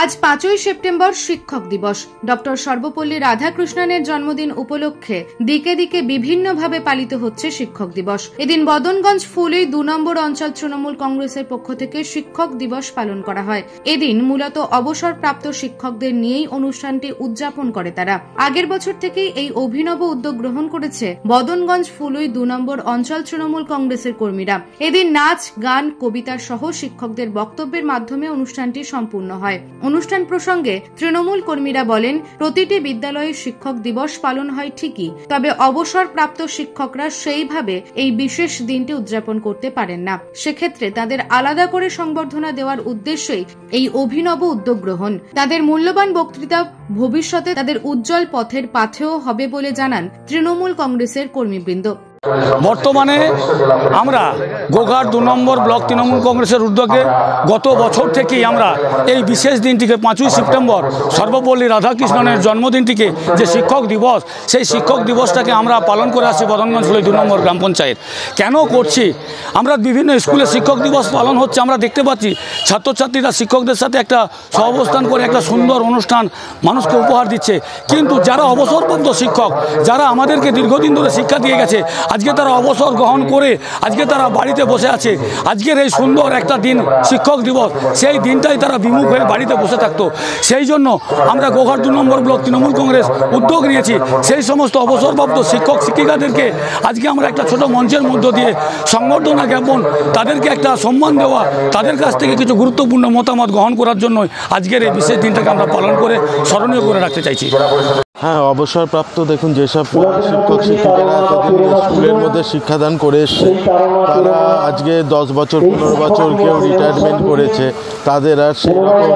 আজ 5ই সেপ্টেম্বর শিক্ষক দিবস। ডক্টর সর্বপল্লী রাধাকৃষ্ণনের জন্মদিন উপলক্ষে দিকে দিকে বিভিন্নভাবে পালিত হচ্ছে শিক্ষক দিবস। এদিন বদনগঞ্জ ফুলই 2 নম্বর অঞ্চল তৃণমূল কংগ্রেসের পক্ষ থেকে শিক্ষক দিবস পালন করা হয়। এদিন মূলত অবসরপ্রাপ্ত শিক্ষকদের নিয়েই অনুষ্ঠানটি উদযাপন করে তারা। আগের বছর থেকেই এই অভিনব উদ্যোগ গ্রহণ করেছে বদনগঞ্জ ফুলই 2 নম্বর অঞ্চল তৃণমূল কংগ্রেসের কর্মীরা। এদিন নাচ, গান, কবিতা সহ শিক্ষকদের বক্তব্যের মাধ্যমে অনুষ্ঠানটি সম্পূর্ণ হয়। অনুষ্ঠান প্রসঙ্গে তৃণমূল কর্মীরা বলেন, প্রতিটি বিদ্যালয়ে শিক্ষক দিবস পালন হয় ঠিকই, তবে অবসরপ্রাপ্ত শিক্ষকরা সেইভাবে এই বিশেষ দিনটি উদযাপন করতে পারেন না। সেক্ষেত্রে তাদের আলাদা করে সংবর্ধনা দেওয়ার উদ্দেশ্যেই এই অভিনব উদ্যোগ গ্রহণ। তাদের মূল্যবান বক্তৃতা ভবিষ্যতে তাদের উজ্জ্বল পথের পাথেয় হবে বলে জানান তৃণমূল কংগ্রেসের কর্মীবৃন্দ। বর্তমানে আমরা গোঘাট 2 নম্বর ব্লক তৃণমূল কংগ্রেসের উদ্যোগে গত বছর থেকেই আমরা এই বিশেষ দিনটিকে 5ই সেপ্টেম্বর সর্বপল্লী রাধাকৃষ্ণনের জন্মদিনটিকে যে শিক্ষক দিবস, সেই শিক্ষক দিবসটাকে আমরা পালন করে আসছি বদনগঞ্জ ফুলই 2 নম্বর গ্রাম পঞ্চায়েত। কেন করছি? আমরা বিভিন্ন স্কুলে শিক্ষক দিবস পালন হচ্ছে, আমরা দেখতে পাচ্ছি ছাত্রছাত্রীরা শিক্ষকদের সাথে একটা সহাবস্থান করে একটা সুন্দর অনুষ্ঠান মানুষকে উপহার দিচ্ছে। কিন্তু যারা অবসরপ্রাপ্ত শিক্ষক, যারা আমাদেরকে দীর্ঘদিন ধরে শিক্ষা দিয়ে গেছে, আজকে তারা অবসর গ্রহণ করে আজকে তারা বাড়িতে বসে আছে। আজকের এই সুন্দর একটা দিন শিক্ষক দিবস, সেই দিনটাই তারা বিমুখ হয়ে বাড়িতে বসে থাকতো। সেই জন্য আমরা গোঘাট 2 নম্বর ব্লক তৃণমূল কংগ্রেস উদ্যোগ নিয়েছি সেই সমস্ত অবসরপ্রাপ্ত শিক্ষক শিক্ষিকাদেরকে আজকে আমরা একটা ছোট মঞ্চের মধ্য দিয়ে সংবর্ধনা জ্ঞাপন, তাদেরকে একটা সম্মান দেওয়া, তাদের কাছ থেকে কিছু গুরুত্বপূর্ণ মতামত গ্রহণ করার জন্য আজকের এই বিশেষ দিনটাকে আমরা পালন করে স্মরণীয় করে রাখতে চাইছি। হ্যাঁ, অবসরপ্রাপ্ত দেখুন যেসব শিক্ষক শিক্ষিকারা এতদিন স্কুলের মধ্যে শিক্ষাদান করে এসছে, তারা আজকে 10 বছর 15 বছর কেউ রিটায়ারমেন্ট করেছে, তাদের আর সেরকম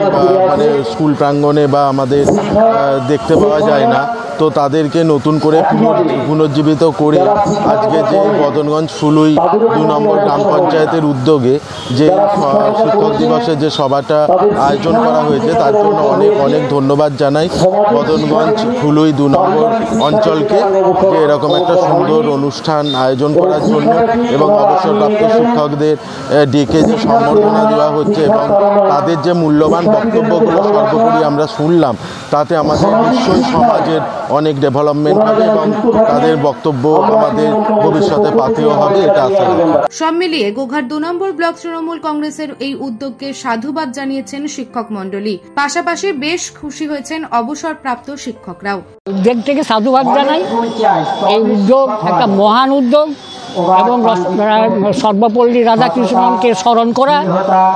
মানে স্কুল প্রাঙ্গণে বা আমাদের দেখতে পাওয়া যায় না। তো তাদেরকে নতুন করে পুনর্জীবিত করে আজকে যে বদনগঞ্জ ফুলই 2 নম্বর গ্রাম পঞ্চায়েতের উদ্যোগে যে শিক্ষক দিবসের যে সভাটা আয়োজন করা হয়েছে, তার জন্য অনেক অনেক ধন্যবাদ জানাই বদনগঞ্জ ফুলই 2 নম্বর অঞ্চলকে, যে এরকম একটা সুন্দর অনুষ্ঠান আয়োজন করার জন্য এবং অবসরপ্রাপ্ত শিক্ষকদের ডেকে যে সম্বর্ধনা দেওয়া হচ্ছে এবং তাদের যে মূল্যবান বক্তব্যগুলো সর্বোপরি আমরা শুনলাম, তাতে আমাদের নিশ্চয়ই সমাজের অনেক ডেভেলপমেন্ট হবে এবং তাদের বক্তব্য আমাদের ভবিষ্যতে পাথেয় হবে, এটা আশা করি। সব মিলিয়ে গোঘাট 2 নম্বর ব্লক তৃণমূল কংগ্রেসের এই উদ্যোগকে সাধুবাদ জানিয়েছেন শিক্ষক মণ্ডলী। পাশাপাশি বেশ খুশি হয়েছেন অবসরপ্রাপ্ত শিক্ষকরাও। উদ্যোগ থেকে সাধুবাদ জানাই। এই উদ্যোগ একটা মহান উদ্যোগ এবং সর্বপল্লী রাধাকৃষ্ণনকে স্মরণ করা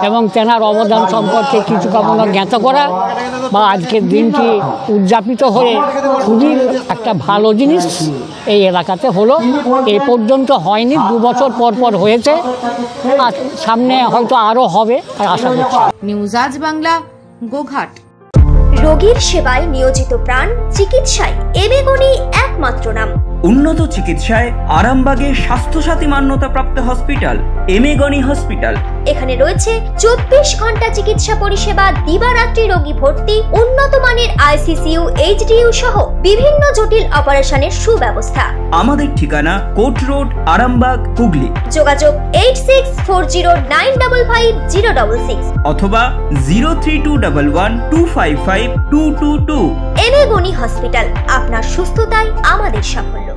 এবং তেনার অবদান সম্পর্কে কিছু কামনা জ্ঞাত করা বা আজকের দিনটি উদযাপিত হয়ে খুবই একটা ভালো জিনিস এই এলাকাতে হলো। এ পর্যন্ত হয়নি, 2 বছর পর পর হয়েছে, আর সামনে হয়তো আরও হবে আর আশা করছি। নিউজ আজ বাংলা, গোঘাট। রোগীর সেবায় নিয়োজিত প্রাণ, চিকিৎসায় এবেগুনি একমাত্র নাম। উন্নত চিকিৎসায় আরামবাগে স্বাস্থ্যসাথী মান্যতাপ্রাপ্ত হসপিটাল এমেগনি হসপিটাল। এখানে রয়েছে 24 ঘন্টা চিকিৎসা পরিষেবা, দিবারাত্রি রোগী ভর্তি, উন্নত মানের ICCU, HDU সহ বিভিন্ন জটিল অপারেশনের সুব্যবস্থা। আমাদের ঠিকানা কোট রোড, আরামবাগ, হুগলি। যোগাযোগ 8640955066 অথবা 03211255222। এমেগনি হসপিটাল, আপনার সুস্থতাই আমাদের সাফল্য।